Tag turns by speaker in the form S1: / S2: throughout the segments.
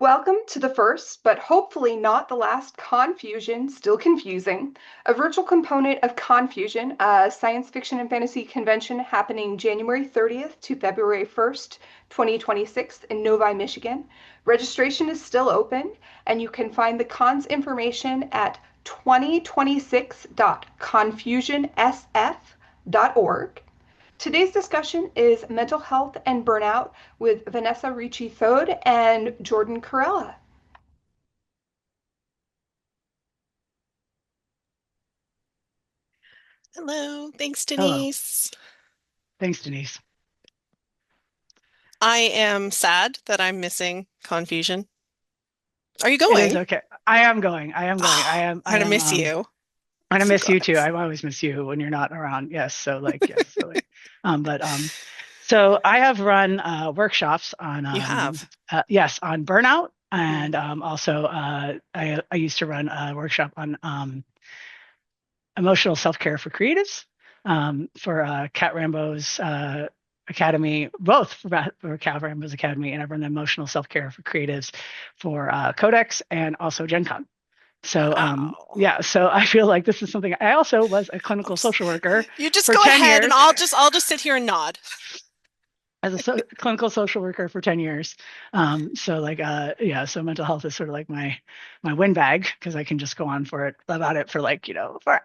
S1: Welcome to the first, but hopefully not the last ConFusion, still confusing, a virtual component of ConFusion, a science fiction and fantasy convention happening January 30th to February 1st, 2026 in Novi, Michigan. Registration is still open, and you can find the con's information at 2026.confusionsf.org. Today's discussion is mental health and burnout with Vanessa Ricci-thode and Jordan Corella.
S2: Hello. Thanks,
S3: Hello.
S2: Denise.
S3: Thanks, Denise.
S2: I am sad that I'm missing Confusion. Are you
S3: It is
S2: going?
S3: okay. I am going. I am going.
S2: Oh,
S3: I
S2: I'm gonna
S3: am
S2: miss you.
S3: I'm gonna
S2: You
S3: miss you too.
S2: guys.
S3: I always miss you when you're not around. Yes. But so I have run workshops on
S2: You have.
S3: yes, on burnout
S2: Mhm.
S3: and also I used to run a workshop on emotional self-care for creatives for Cat Rambo's Academy, both for Cat Rambo's Academy, and I've run emotional self-care for creatives for Codex and also Gen Con. So
S2: Wow.
S3: yeah, so I feel like this is something. I also was a
S2: I'm
S3: clinical
S2: s-
S3: social worker
S2: You just
S3: for
S2: go
S3: 10
S2: ahead and
S3: years.
S2: I'll just sit here and nod.
S3: As a clinical social worker for 10 years. Yeah, so mental health is sort of like my windbag because I can just go on for it about it for forever.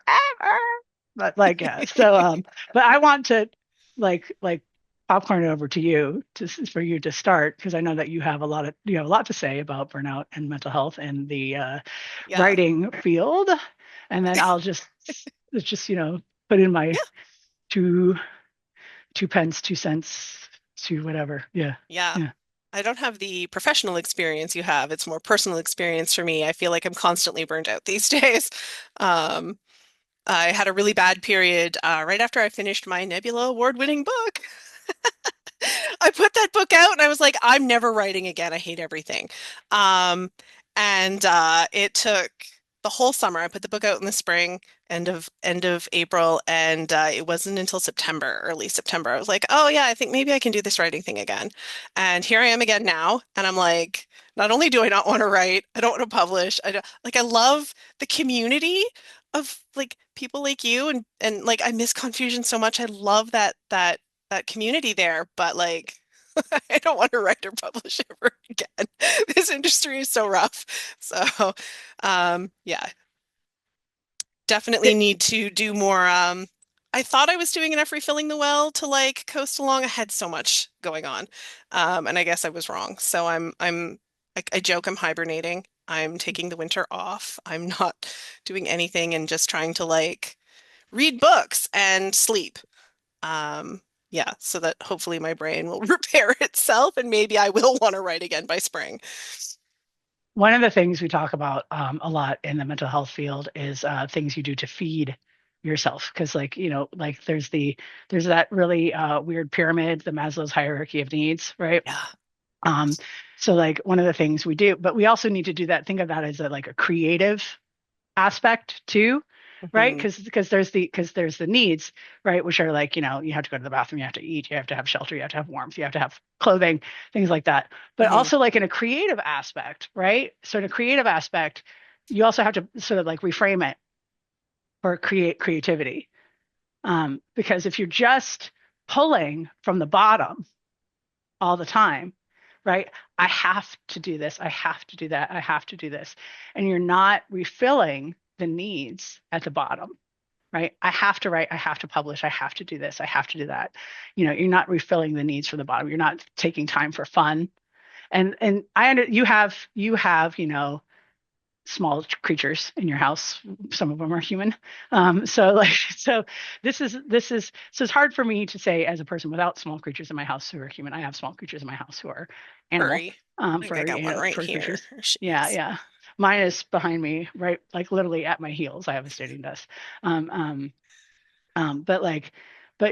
S3: But but I want to like popcorn it over to you for you to start because I know that you have a lot to say about burnout and mental health in the
S2: Yeah.
S3: writing field. And then I'll just put in my
S2: Yeah.
S3: two two pence, 2 cents, to whatever. Yeah.
S2: Yeah.
S3: Yeah.
S2: I don't have the professional experience you have. It's more personal experience for me. I feel like I'm constantly burned out these days. Um, I had a really bad period right after I finished my Nebula award-winning book. I put that book out and I was like, I'm never writing again. I hate everything. Um, and it took the whole summer. I put the book out in the spring, end of April, and it wasn't until September, early September. I was like, oh yeah, I think maybe I can do this writing thing again. And here I am again now, and I'm like, not only do I not want to write, I don't want to publish. I don't like I love the community of like people like you and like I miss Confusion so much. I love that community there, but like I don't want to write or publish ever again. This industry is so rough. So, yeah, definitely
S3: It,
S2: need to do more. I thought I was doing enough refilling the well to like coast along. I had so much going on, and I guess I was wrong. So I joke I'm hibernating. I'm taking the winter off. I'm not doing anything and just trying to like read books and sleep. Yeah, so that hopefully my brain will repair itself and maybe I will want to write again by spring.
S3: One of the things we talk about a lot in the mental health field is things you do to feed yourself. Because, like there's that really weird pyramid, the Maslow's hierarchy of needs, right?
S2: Yeah.
S3: Um, so like one of the things we do, but we also need to do that. Think of that as like a creative aspect too, right?
S2: Hmm.
S3: Because there's the needs, right, which are like, you have to go to the bathroom, you have to eat, you have to have shelter, you have to have warmth, you have to have clothing, things like that. But
S2: Hmm.
S3: also like in a creative aspect, right? So in a creative aspect, you also have to sort of like reframe it for creativity. Because if you're just pulling from the bottom all the time, right? I have to do this. I have to do that. I have to do this. And you're not refilling the needs at the bottom, right? I have to write. I have to publish. I have to do this. I have to do that. You're not refilling the needs from the bottom. You're not taking time for fun. And you have small creatures in your house. Some of them are human. So it's hard for me to say as a person without small creatures in my house who are human. I have small creatures in my house who are animal,
S2: Furry. I think I got one right
S3: furry
S2: here.
S3: creatures.
S2: There she
S3: Yeah,
S2: is.
S3: yeah. Mine is behind me, right, like literally at my heels. I have a standing desk. Um, um, but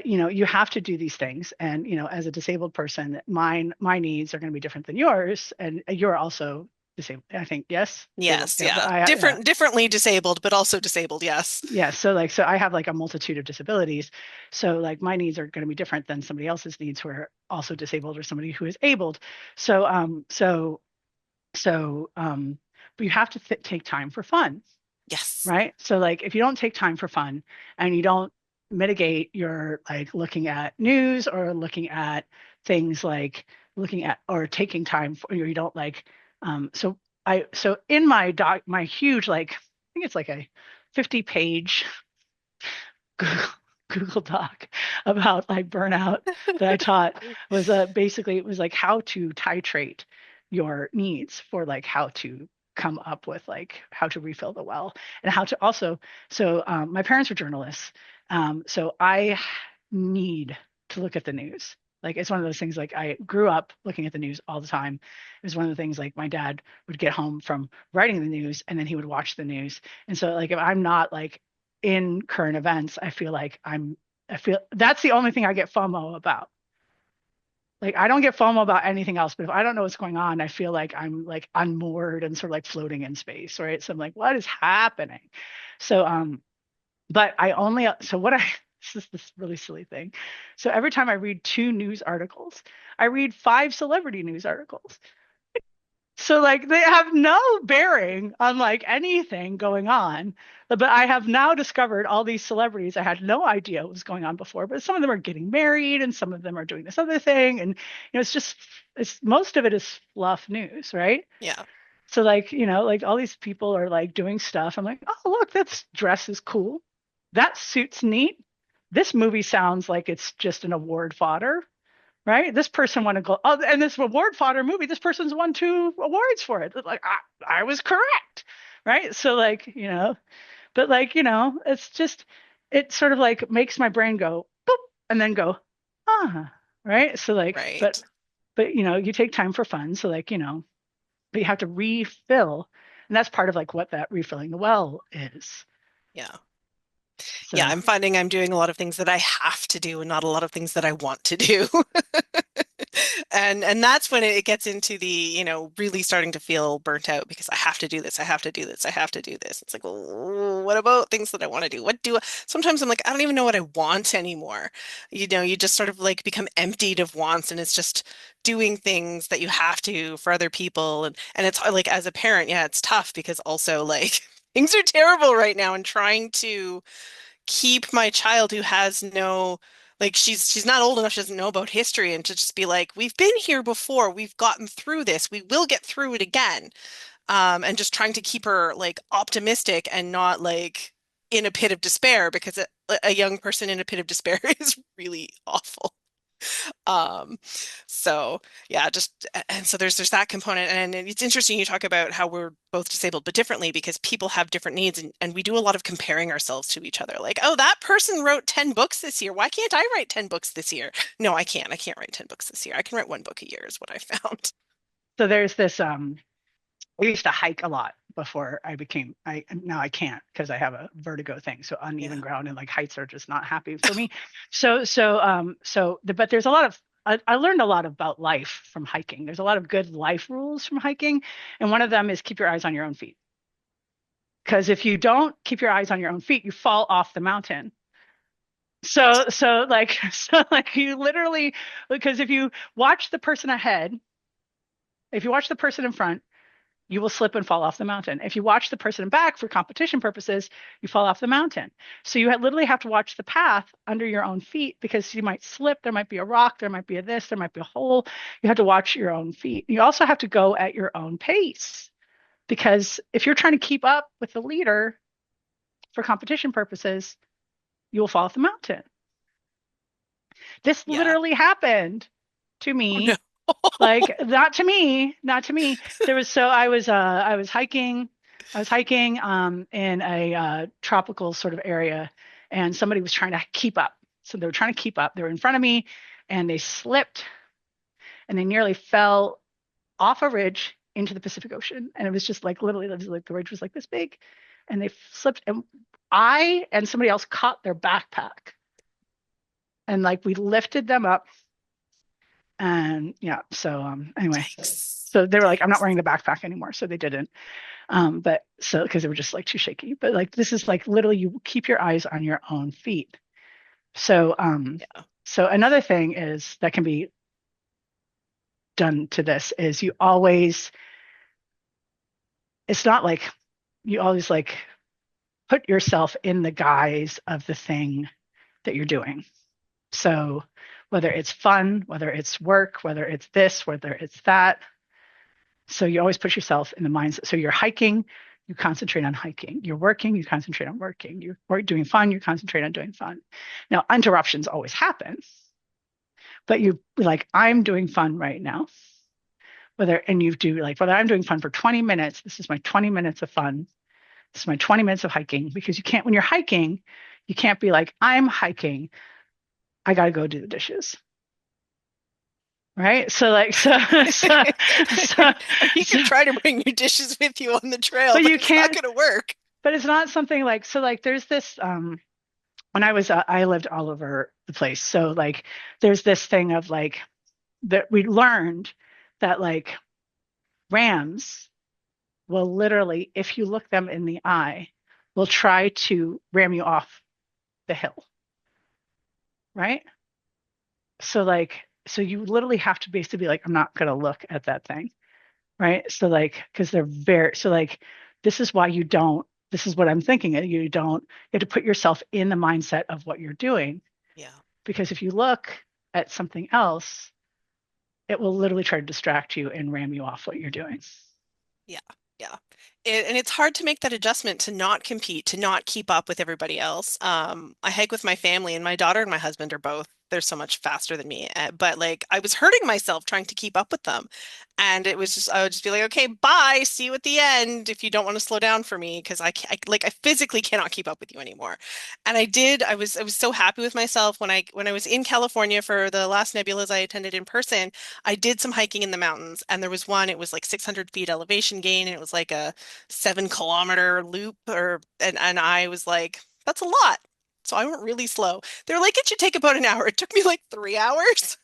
S3: you have to do these things, and as a disabled person, my needs are going to be different than yours, and you're also disabled. I think yes, disabled.
S2: Yes,
S3: Yeah, but
S2: yeah.
S3: yeah.
S2: Differently disabled, but also disabled, yes.
S3: Yeah, so I have like a multitude of disabilities. So like my needs are going to be different than somebody else's needs who are also disabled or somebody who is abled. So So, but you have to take time for fun,
S2: Yes.
S3: right? So like if you don't take time for fun and you don't mitigate your like looking at news or looking at things like looking at or taking time for you don't like so in my doc my huge like I think it's like a 50-page Google, Google Doc about like burnout that I taught was basically it was like how to titrate your needs for like how to come up with like how to refill the well and how to also my parents were journalists so I need to look at the news like it's one of those things like I grew up looking at the news all the time. It was one of the things like my dad would get home from writing the news and then he would watch the news and so like if I'm not like in current events, I feel that's the only thing I get FOMO about. Like I don't get FOMO about anything else, but if I don't know what's going on, I feel like I'm like unmoored and sort of like floating in space, right? So I'm like, what is happening? So but I only so what I this is this really silly thing. So every time I read two news articles, I read five celebrity news articles. So like they have no bearing on like anything going on. But I have now discovered all these celebrities I had no idea what was going on before, but some of them are getting married and some of them are doing this other thing. And it's just it's most of it is fluff news, right?
S2: Yeah.
S3: So like, like all these people are like doing stuff. I'm like, oh look, that dress is cool. That suit's neat. This movie sounds like it's just an award fodder, right? This person won a gold, oh, and this award fodder movie, this person's won two awards for it. Like I was correct, right? So like, but like, it's just, it sort of like makes my brain go boop and then go, right? So like,
S2: Right.
S3: but you take time for fun. So like, but you have to refill. And that's part of like what that refilling the well is.
S2: Yeah. Yeah,
S3: So
S2: I'm finding I'm doing a lot of things that I have to do and not a lot of things that I want to do. And that's when it gets into the, really starting to feel burnt out because I have to do this, I have to do this, I have to do this. It's like, well, what about things that I want to do? Sometimes I'm like, I don't even know what I want anymore. You just sort of like become emptied of wants and it's just doing things that you have to for other people. And it's like as a parent, yeah, it's tough because also like things are terrible right now and trying to keep my child who has no like she's not old enough, she doesn't know about history and to just be like, we've been here before, we've gotten through this, we will get through it again. And just trying to keep her like optimistic and not like in a pit of despair because a young person in a pit of despair is really awful. Um, so yeah, just and so there's that component, and it's interesting you talk about how we're both disabled but differently because people have different needs, and we do a lot of comparing ourselves to each other. Like, oh, that person wrote 10 books this year. Why can't I write 10 books this year? No, I can't. I can't write 10 books this year. I can write one book a year is what I found.
S3: there's this I used to hike a lot before I now I can't because I have a vertigo thing. So uneven
S2: Yeah.
S3: ground and like heights are just not happy for me. But there's a lot of I learned a lot about life from hiking. There's a lot of good life rules from hiking. And one of them is keep your eyes on your own feet. Because if you don't keep your eyes on your own feet, you fall off the mountain. So like you literally because if you watch the person ahead, if you watch the person in front, you will slip and fall off the mountain. If you watch the person back for competition purposes, you fall off the mountain. So you literally have to watch the path under your own feet because you might slip. There might be a rock. There might be a this. There might be a hole. You have to watch your own feet. You also have to go at your own pace because if you're trying to keep up with the leader for competition purposes, you will fall off the mountain. This
S2: Yeah.
S3: literally happened to
S2: Oh no.
S3: me. Like not to me. There was so I was hiking in a tropical sort of area and somebody was trying to keep up. So they were trying to keep up. They were in front of me and they slipped and they nearly fell off a ridge into the Pacific Ocean. And it was just like literally it was like the ridge was like this big and they slipped and I and somebody else caught their backpack and like we lifted them up and yeah, so anyway,
S2: Yikes.
S3: so they were like, I'm not
S2: Yikes.
S3: wearing the backpack anymore. So they didn't. But so because they were just like too shaky. But like this is like literally you keep your eyes on your own feet. So
S2: Yeah.
S3: so another thing is that can be done to this is you always it's not like you always like put yourself in the guise of the thing that you're doing. So whether it's fun, whether it's work, whether it's this, whether it's that. So you always put yourself in the mindset. So you're hiking, you concentrate on hiking. You're working, you concentrate on working. You're doing fun, you concentrate on doing fun. Now, interruptions always happen, but you like, I'm doing fun right now. And you do like, whether I'm doing fun for 20 minutes, this is my 20 minutes of fun. This is my 20 minutes of hiking because you can't, when you're hiking, you can't be like, I'm hiking. I got to go do the dishes. Right. So like, so,
S2: You
S3: so,
S2: could try to bring your dishes with you on the trail,
S3: but
S2: but
S3: you
S2: it's not
S3: can't,
S2: going to work.
S3: but it's not something like, so like, there's this, when I lived all over the place. So like, there's this thing of like, that we learned that like rams will literally, if you look them in the eye, will try to ram you off the hill. Right. So like, so you literally have to basically be like, I'm not going to look at that thing. Right. So like, because they're very, so like, this is why you don't, this is what I'm thinking. You don't, you have to put yourself in the mindset of what you're doing.
S2: Yeah.
S3: Because if you look at something else, it will literally try to distract you and ram you off what you're doing.
S2: Yeah, yeah. And it's hard to make that adjustment to not compete, to not keep up with everybody else. I hike with my family, and my daughter and my husband are both, they're so much faster than me. But like, I was hurting myself trying to keep up with them. And it was just, I would just be like, okay, bye, see you at the end if you don't want to slow down for me, because I physically cannot keep up with you anymore. And I did, I was so happy with myself when I was in California for the last nebulas I attended in person. I did some hiking in the mountains, and there was one, it was like 600 feet elevation gain, and it was like a 7 kilometer loop, and I was like, that's a lot. So I went really slow. They were like, it should take about an hour. It took me like 3 hours,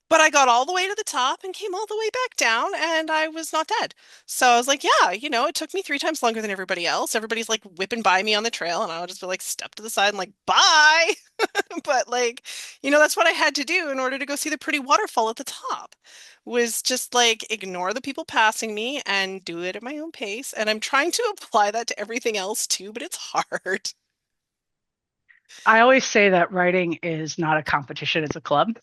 S2: but I got all the way to the top and came all the way back down, and I was not dead. So I was like, yeah, it took me 3 times longer than everybody else. Everybody's like whipping by me on the trail, and I would just be like, step to the side and like, bye. But like, that's what I had to do in order to go see the pretty waterfall at the top, was just like ignore the people passing me and do it at my own pace. And I'm trying to apply that to everything else too, but it's hard.
S3: I always say that writing is not a competition, it's a club,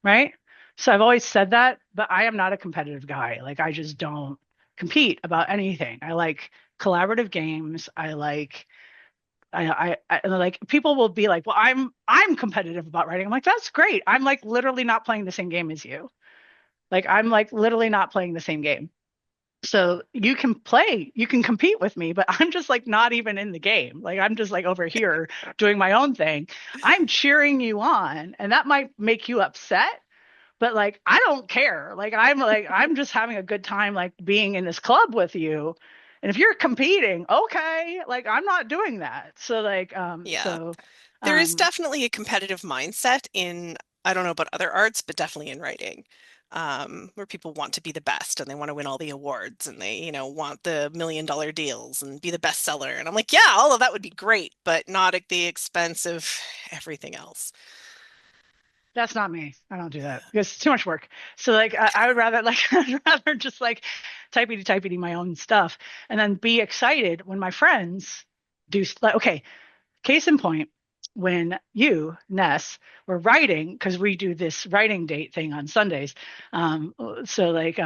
S3: right? So I've always said that, but I am not a competitive guy. Like I just don't compete about anything. I like collaborative games. I like people will be like, well, I'm competitive about writing. I'm like, that's great. I'm like literally not playing the same game as you. Like I'm like literally not playing the same game. So you can compete with me, but I'm just like not even in the game. Like I'm just like over here doing my own thing. I'm cheering you on, and that might make you upset, but like I don't care. Like I'm just having a good time like being in this club with you. And if you're competing, okay, like I'm not doing that. So like
S2: Yeah. There is definitely a competitive mindset in, I don't know about other arts, but definitely in writing, where people want to be the best and they want to win all the awards and they, want the $1 million deals and be the bestseller. And I'm like, yeah, all of that would be great, but not at the expense of everything else.
S3: That's not me. I don't do that because it's too much work. So like I would rather like I'd rather just like typey my own stuff and then be excited when my friends do like okay, case in point, when you, Ness, were writing, because we do this writing date thing on Sundays. So like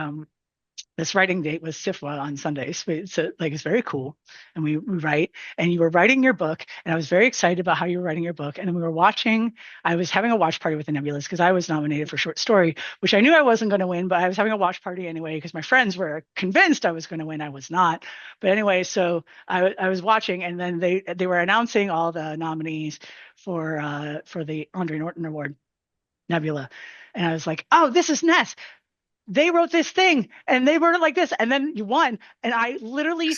S3: this writing date was SIFWA on Sundays. So like it's very cool. And we write, and you were writing your book, and I was very excited about how you were writing your book. And then we were watching, I was having a watch party with the Nebulas because I was nominated for short story, which I knew I wasn't going to win, but I was having a watch party anyway because my friends were convinced I was going to win. I was not. But anyway, so I was watching, and then they were announcing all the nominees for the Andre Norton Award Nebula. And I was like, oh, this is Ness. They wrote this thing and they wrote it like this. And then you won. And I literally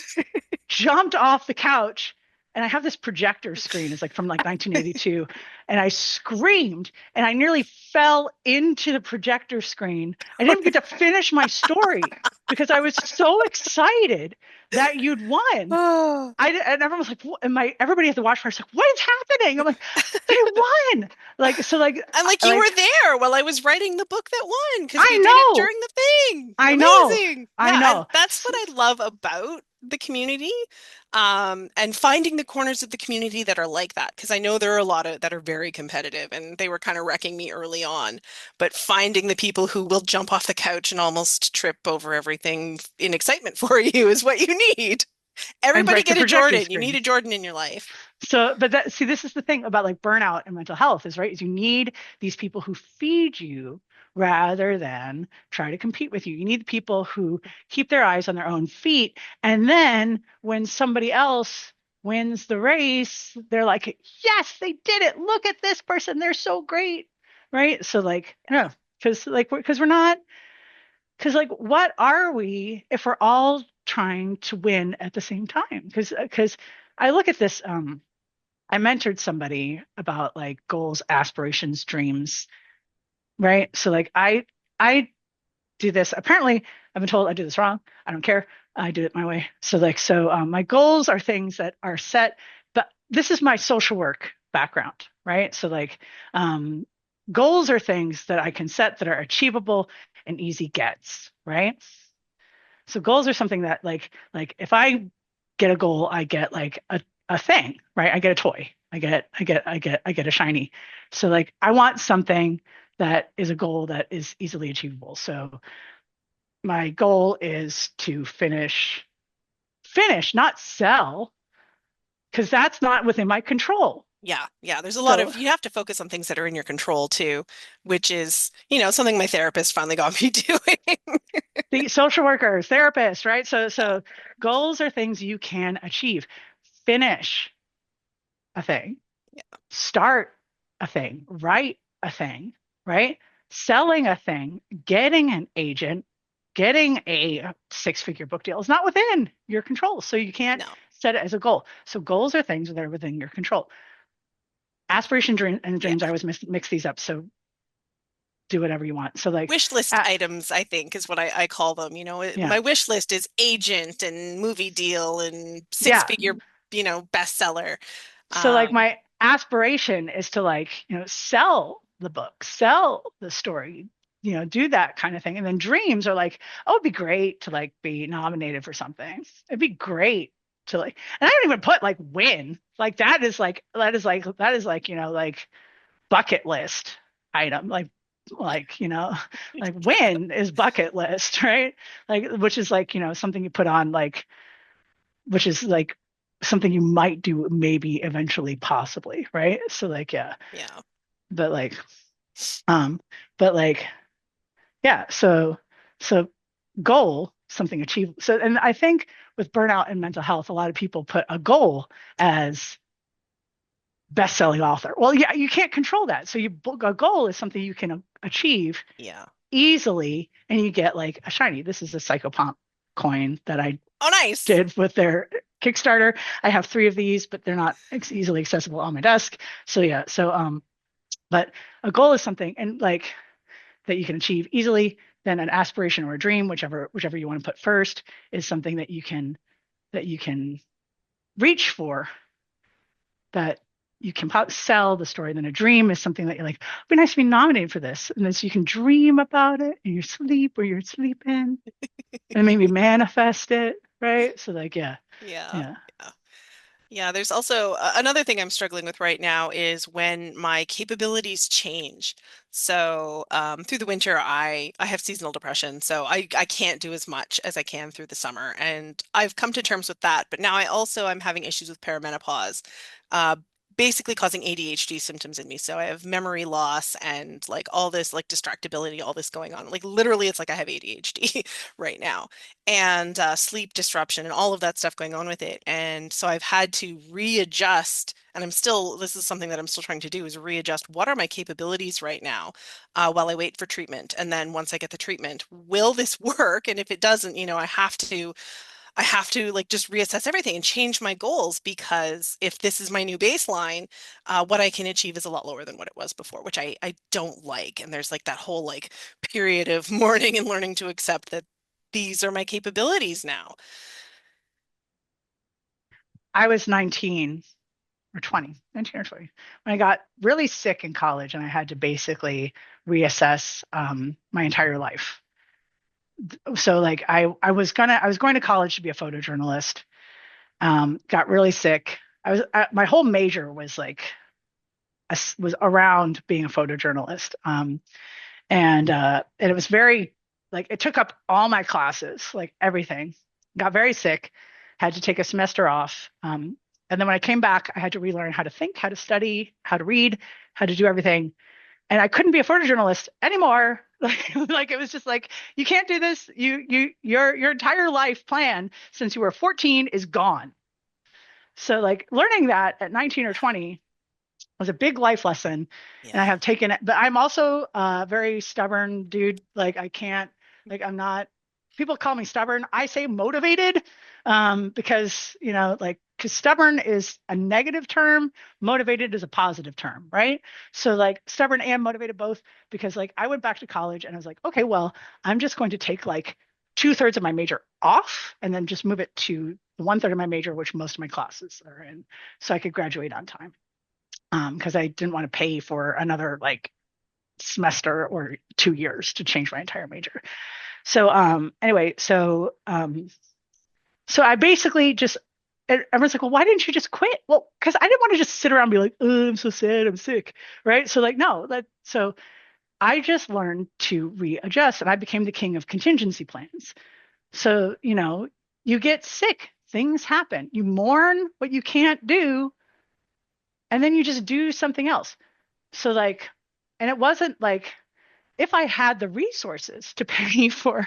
S3: jumped off the couch, and I have this projector screen. It's like from like 1982. and I screamed and I nearly fell into the projector screen. I didn't even get to finish my story because I was so excited that you'd won.
S2: Oh.
S3: And everyone was like, what? And everybody at the watch party was like, what is happening? I'm like, they won. Like, so
S2: And like you were there while I was writing the book that won because we
S3: I
S2: did it
S3: know,
S2: during the thing.
S3: I know,
S2: Amazing.
S3: I
S2: Yeah, and
S3: know.
S2: that's what I love about the community. And finding the corners of the community that are like that. Because I know there are a lot of that are very competitive and they were kind of wrecking me early on. But finding the people who will jump off the couch and almost trip over everything in excitement for you is what you need.
S3: And
S2: Everybody
S3: break the
S2: get a
S3: projector
S2: Jordan. You need
S3: screen.
S2: a Jordan in your life.
S3: So, but see, this is the thing about like burnout and mental health is right, is you need these people who feed you rather than try to compete with you. You need people who keep their eyes on their own feet. And then when somebody else wins the race, they're like, yes, they did it. Look at this person. They're so great. Right. So like, yeah, because we're not, because like, what are we if we're all trying to win at the same time? Because I look at this, I mentored somebody about like goals, aspirations, dreams, right? So like I do this. Apparently, I've been told I do this wrong. I don't care. I do it my way. So my goals are things that are set, but this is my social work background, right? So like goals are things that I can set that are achievable and easy gets, right? So goals are something that like if I get a goal, I get like a thing, right? I get a toy. I get a shiny. So like I want something that is a goal that is easily achievable. So my goal is to finish, not sell, because that's not within my control.
S2: Yeah, yeah. There's a lot
S3: So
S2: of, you have to focus on things that are in your control too, which is, something my therapist finally got me doing.
S3: the social workers, therapists, right? So
S2: Yeah,
S3: so goals are things you can achieve. Finish a thing,
S2: yeah,
S3: start a thing, write a thing, right? Selling a thing, getting an agent, getting a six-figure book deal is not within your control. So you can't
S2: no,
S3: set it as a goal. So goals are things that are within your control. Aspiration and
S2: yeah.
S3: dreams, I always mix these up. So do whatever you want. So like,
S2: Wish list
S3: uh,
S2: items, I think, is what I call them.
S3: yeah,
S2: My wish list is agent and movie deal and
S3: yeah.
S2: six-figure, bestseller.
S3: So like
S2: Um,
S3: my aspiration is to like, sell the book, sell the story, do that kind of thing. And then dreams are like, oh, it'd be great to like be nominated for something. It'd be great to like, and I don't even put like win. Like that is like, like bucket list item. Like, like win is bucket list, right? Like, which is like, something you put on like, which is like something you might do maybe eventually possibly, right? So like yeah,
S2: yeah,
S3: but like um but like yeah, so goal something achievable. So and I think with burnout and mental health a lot of people put a goal as best-selling author. Well, yeah, you can't control that. So a goal is something you can achieve
S2: yeah.
S3: easily and you get like a shiny. This is a psychopomp coin that I
S2: Oh, nice.
S3: did with their Kickstarter. I have three of these, but they're not easily accessible on my desk. So yeah, but a goal is something and like that you can achieve easily. Then an aspiration or a dream, whichever you want to put first, is something that you can reach for, that you can sell the story. Then a dream is something that you're like, it'd be nice to be nominated for this, and then so you can dream about it in your sleep or you're sleeping, and maybe manifest it, right? So like yeah,
S2: Yeah.
S3: yeah.
S2: Yeah. Yeah, there's also another thing I'm struggling with right now is when my capabilities change. So through the winter, I have seasonal depression, so I can't do as much as I can through the summer, and I've come to terms with that. But now I'm having issues with perimenopause, uh, basically causing ADHD symptoms in me. So I have memory loss and like all this like distractibility, all this going on. Like literally, it's like I have ADHD right now and sleep disruption and all of that stuff going on with it. And so I've had to readjust, and this is something that I'm still trying to do is readjust what are my capabilities right now while I wait for treatment. And then once I get the treatment, will this work? And if it doesn't, I have to I have to like just reassess everything and change my goals because if this is my new baseline, what I can achieve is a lot lower than what it was before, which I don't like. And there's like that whole like period of mourning and learning to accept that these are my capabilities now.
S3: I was 19 or 20, 19 or 20, when I got really sick in college and I had to basically reassess my entire life. So like I was going to college to be a photojournalist. Got really sick. My whole major was like was around being a photojournalist. And it was very like it took up all my classes, like everything. Got very sick, had to take a semester off. And then when I came back, I had to relearn how to think, how to study, how to read, how to do everything. And I couldn't be a photojournalist anymore. Like it was just like you can't do this. Your entire life plan since you were 14 is gone. So like learning that at 19 or 20 was a big life lesson, and I
S2: Yeah.
S3: have taken it. But I'm also a very stubborn dude. Like I can't, like I'm not. People call me stubborn. I say motivated, because like because stubborn is a negative term, motivated is a positive term, right? So like stubborn and motivated both, because like I went back to college and I was like, okay, well, I'm just going to take like 2/3 of my major off and then just move it to 1/3 of my major, which most of my classes are in, so I could graduate on time, because I didn't want to pay for another like semester or 2 years to change my entire major. So anyway, so I basically just everyone's like, well, why didn't you just quit? Well, because I didn't want to just sit around and be like, oh, I'm so sad, I'm sick, right? So like, no, that so I just learned to readjust, and I became the king of contingency plans. So you get sick, things happen, you mourn what you can't do, and then you just do something else. So like, and it wasn't like if I had the resources to pay for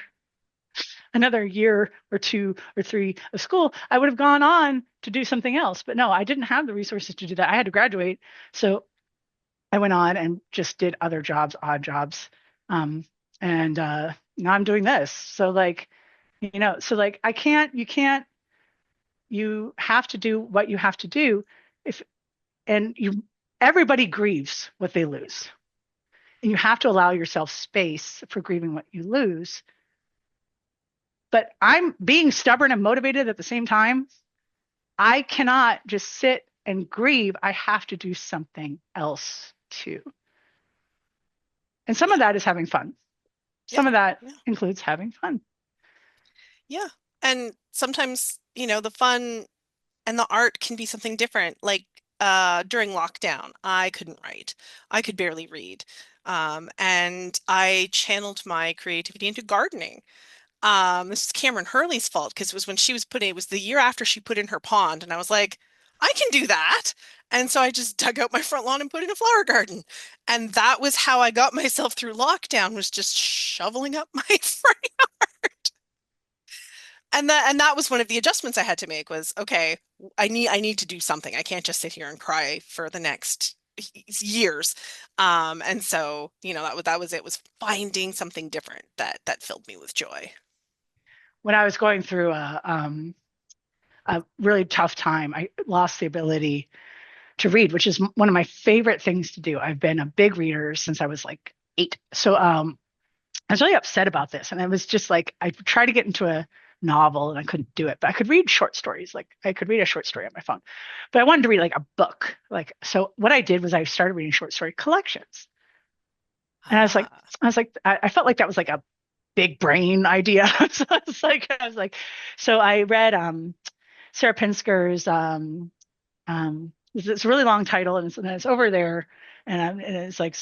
S3: another year or 2 or 3 of school, I would have gone on to do something else. But no, I didn't have the resources to do that. I had to graduate. So I went on and just did other jobs, odd jobs. And now I'm doing this. So like, so like you have to do what you have to do. If, and you, everybody grieves what they lose. And you have to allow yourself space for grieving what you lose. But I'm being stubborn and motivated at the same time. I cannot just sit and grieve. I have to do something else too. And some of
S2: Yeah.
S3: that is having fun. Some
S2: Yeah.
S3: of that
S2: Yeah.
S3: includes having fun.
S2: Yeah. And sometimes, the fun and the art can be something different. Like during lockdown, I couldn't write. I could barely read. And I channeled my creativity into gardening. This is Cameron Hurley's fault because it was when she was putting, it was the year after she put in her pond, and I was like, I can do that. And so I just dug out my front lawn and put in a flower garden. And that was how I got myself through lockdown, was just shoveling up my front. And that was one of the adjustments I had to make was, okay, I need to do something. I can't just sit here and cry for the next years. And so, that was it, was finding something different that filled me with joy.
S3: When I was going through a really tough time, I lost the ability to read, which is one of my favorite things to do. I've been a big reader since I was like 8. So I was really upset about this. And I was just like, I tried to get into a novel and I couldn't do it, but I could read short stories. Like I could read a short story on my phone, but I wanted to read like a book. Like, so what I did was I started reading short story collections. And
S2: Ah,
S3: I felt like that was like a big brain idea. So so I read, Sarah Pinsker's, it's a really long title, and it's over there, and it's like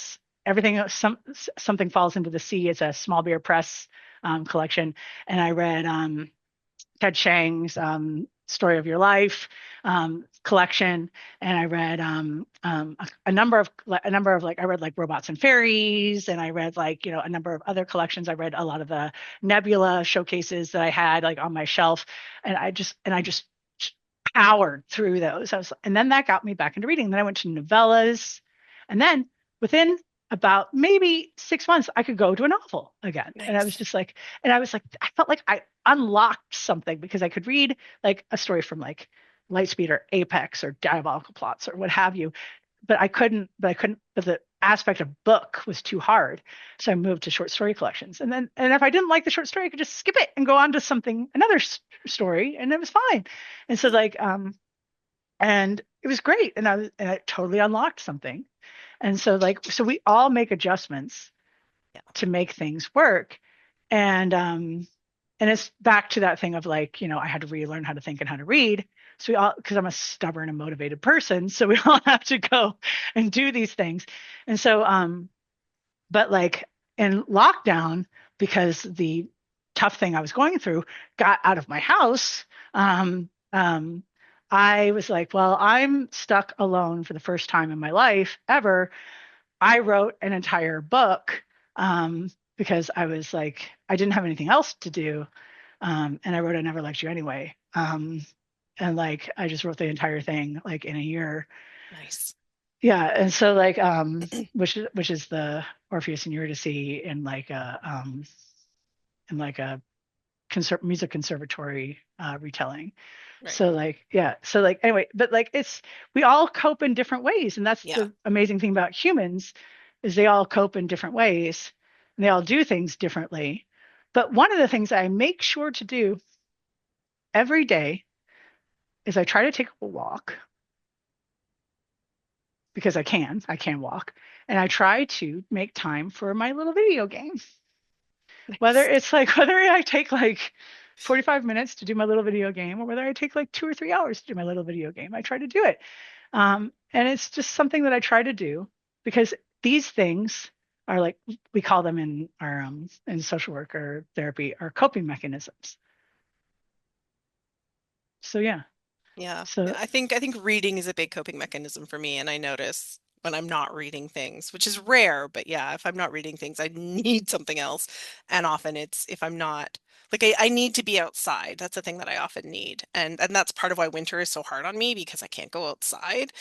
S3: everything, something falls into the sea. It's a small beer press collection, and I read Ted Chiang's Story of Your Life collection, and I read a number of like I read like Robots and Fairies, and I read like a number of other collections. I read a lot of the Nebula showcases that I had like on my shelf, and I just powered through those. And then that got me back into reading. Then I went to novellas, and then within about maybe 6 months, I could go to a novel again. And I was
S2: Nice.
S3: just like, and I was like, I felt like I unlocked something because I could read like a story from like Lightspeed or Apex or Diabolical Plots or what have you, but the aspect of book was too hard. So I moved to short story collections. And if I didn't like the short story, I could just skip it and go on to another story, and it was fine. And so and it was great. And I totally unlocked something. And so so we all make adjustments
S2: Yeah.
S3: to make things work. And it's back to that thing of like, I had to relearn how to think and how to read. So we all, because I'm a stubborn and motivated person, so we all have to go and do these things. And so, but like in lockdown, because the tough thing I was going through got out of my house, I was like, well, I'm stuck alone for the first time in my life ever. I wrote an entire book because I was like, I didn't have anything else to do. And I wrote I Never Liked You Anyway. And like, I just wrote the entire thing like in a year.
S2: Nice.
S3: Yeah. And so which is the Orpheus and Eurydice in like a music conservatory retelling.
S2: Right.
S3: So like, yeah. So like, anyway, but like we all cope in different ways. And that's
S2: Yeah.
S3: the amazing thing about humans is they all cope in different ways and they all do things differently. But one of the things I make sure to do every day is I try to take a walk because I can walk, and I try to make time for my little video game. Whether
S2: Nice.
S3: it's like whether I take like 45 minutes to do my little video game or whether I take like 2 or 3 hours to do my little video game, I try to do it. And it's just something that I try to do because these things are like we call them in our in social work or therapy are coping mechanisms. So yeah.
S2: Yeah.
S3: So
S2: I think reading is a big coping mechanism for me, and I notice when I'm not reading things, which is rare, but yeah, if I'm not reading things, I need something else. And often it's if I'm not like I need to be outside. That's a thing that I often need. And that's part of why winter is so hard on me because I can't go outside.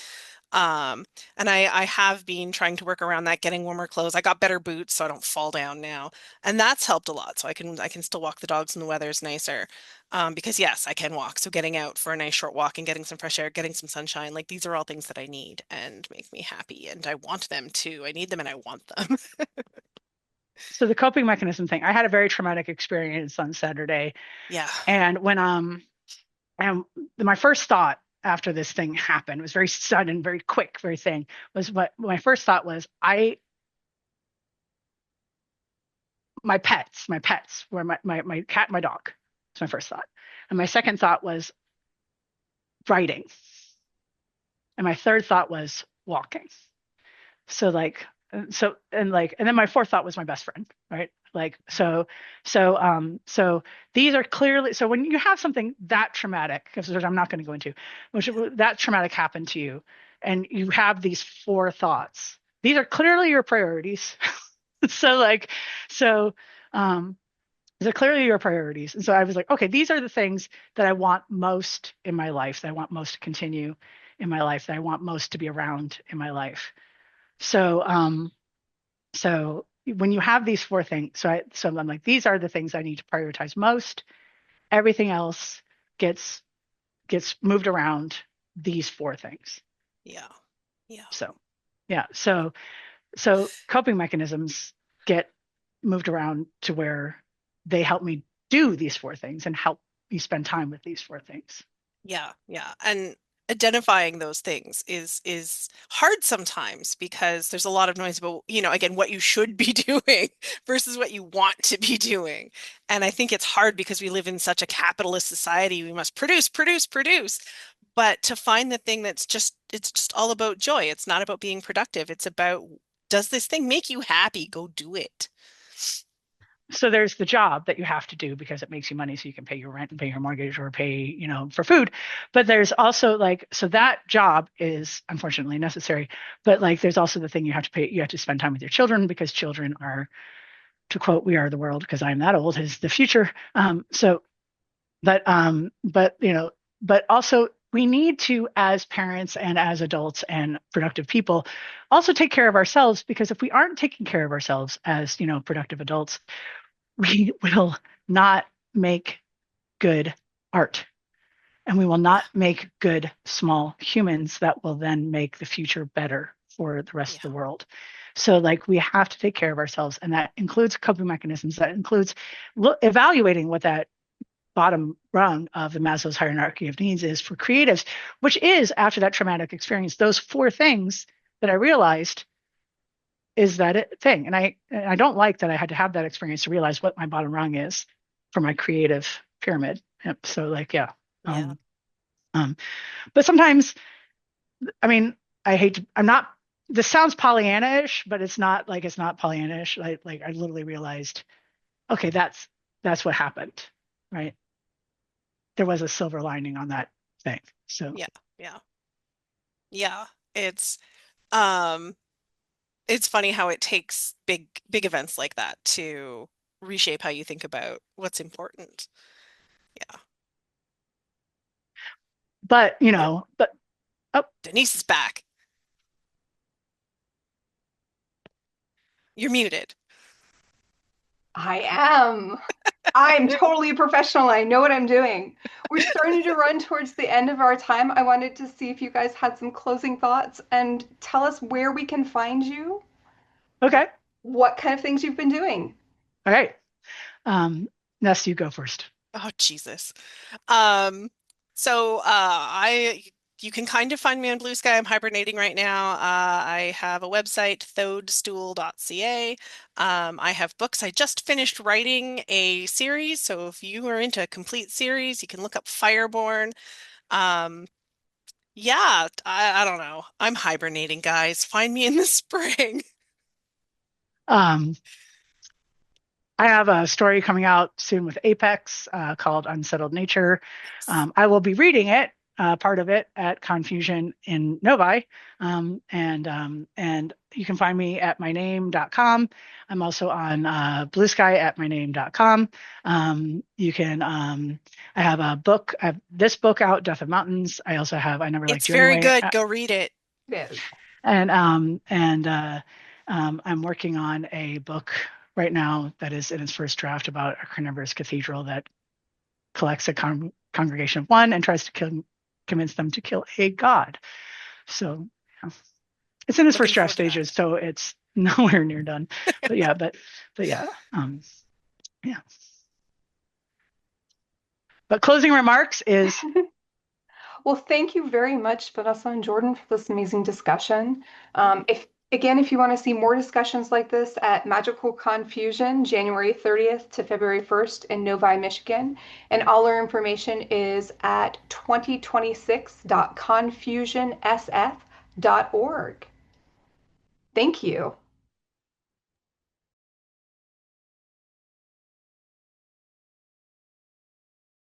S2: Um, and I have been trying to work around that, getting warmer clothes. I got better boots so I don't fall down now. And that's helped a lot. So I can still walk the dogs when the weather is nicer. Because yes, I can walk. So getting out for a nice short walk and getting some fresh air, getting some sunshine, like these are all things that I need and make me happy. And I want them too. I need them and I want them.
S3: so the coping mechanism thing, I had a very traumatic experience on Saturday.
S2: Yeah.
S3: And and my first thought after this thing happened was very sudden, very quick, very thing was what my first thought was my pets were my cat, my dog. That's my first thought. And my second thought was writing. And my third thought was walking. So and then my fourth thought was my best friend, right? So these are clearly so when you have something that traumatic, because I'm not going to go into which that traumatic happened to you, and you have these four thoughts, these are clearly your priorities. so like so um they're clearly your priorities. And so I was like, okay, these are the things that I want most in my life, that I want most to continue in my life, that I want most to be around in my life. So, so when you have these four things, so I'm like, these are the things I need to prioritize most. Everything else gets gets moved around these four things.
S2: Yeah. Yeah.
S3: So, yeah. So coping mechanisms get moved around to where they help me do these four things and help me spend time with these four things.
S2: Yeah, yeah. And identifying those things is hard sometimes because there's a lot of noise about, again, what you should be doing versus what you want to be doing. And I think it's hard because we live in such a capitalist society. We must produce, produce, produce. But to find the thing it's just all about joy. It's not about being productive. It's about, does this thing make you happy? Go do it.
S3: So there's the job that you have to do because it makes you money so you can pay your rent and pay your mortgage or pay, for food. But there's also so that job is unfortunately necessary. But like there's also the thing you have to pay, you have to spend time with your children because children are, to quote, "We are the world," because I'm that old, is the future. But also we need to, as parents and as adults and productive people, also take care of ourselves, because if we aren't taking care of ourselves as, productive adults, we will not make good art, and we will
S2: Yeah.
S3: not make good small humans that will then make the future better for the rest of
S2: Yeah.
S3: the world. So, like, we have to take care of ourselves, and that includes coping mechanisms. That includes evaluating what that bottom rung of the Maslow's hierarchy of needs is for creatives, which is, after that traumatic experience, those four things that I realized is that thing. And I don't like that I had to have that experience to realize what my bottom rung is for my creative pyramid. Yep. So, like, yeah.
S2: Yeah.
S3: Um, um, but sometimes, I mean, I'm not, this sounds Pollyanna-ish, but it's not Pollyanna-ish. Like I literally realized, okay, that's what happened, right? There was a silver lining on that thing. So,
S2: Yeah. Yeah. Yeah. It's um it's funny how it takes big events like that to reshape how you think about what's important. Yeah.
S3: but,
S2: Oh,
S3: oh,
S2: Denise is back. You're muted.
S1: I am. I'm totally a professional. I know what I'm doing. We're starting to run towards the end of our time. I wanted to see if you guys had some closing thoughts and tell us where we can find you,
S3: okay.
S1: what kind of things you've been doing.
S3: All right. Ness, you go first.
S2: Oh, Jesus. Um, I you can kind of find me on Blue Sky. I'm hibernating right now. I have a website, thodestool.ca. I have books. I just finished writing a series, so if you are into a complete series, you can look up Fireborn. Um, yeah, I don't know. I'm hibernating, guys. Find me in the spring.
S3: Um, I have a story coming out soon with Apex called Unsettled Nature.
S2: Yes.
S3: I will be reading it, part of it, at ConFusion in Novi. And you can find me at myname.com. I'm also on Blue Sky at myname.com. I have I have this book out, Death of Mountains. I also have I Never Liked
S2: It's
S3: You
S2: very
S3: Anyway.
S2: good. Go read it.
S1: It is.
S3: And I'm working on a book right now that is in its first draft about a carnivorous cathedral that collects a congregation of one and tries to convince them to kill a god. So, yeah, it's in its first
S2: Looking
S3: draft
S2: forward to that.
S3: stages, so it's nowhere near done. But yeah, but yeah, yeah. But closing remarks is
S1: Well, thank you very much, Vanessa and Jordan, for this amazing discussion. If you want to see more discussions like this at Magical Confusion, January 30th to February 1st in Novi, Michigan, and all our information is at 2026.confusionsf.org. Thank you.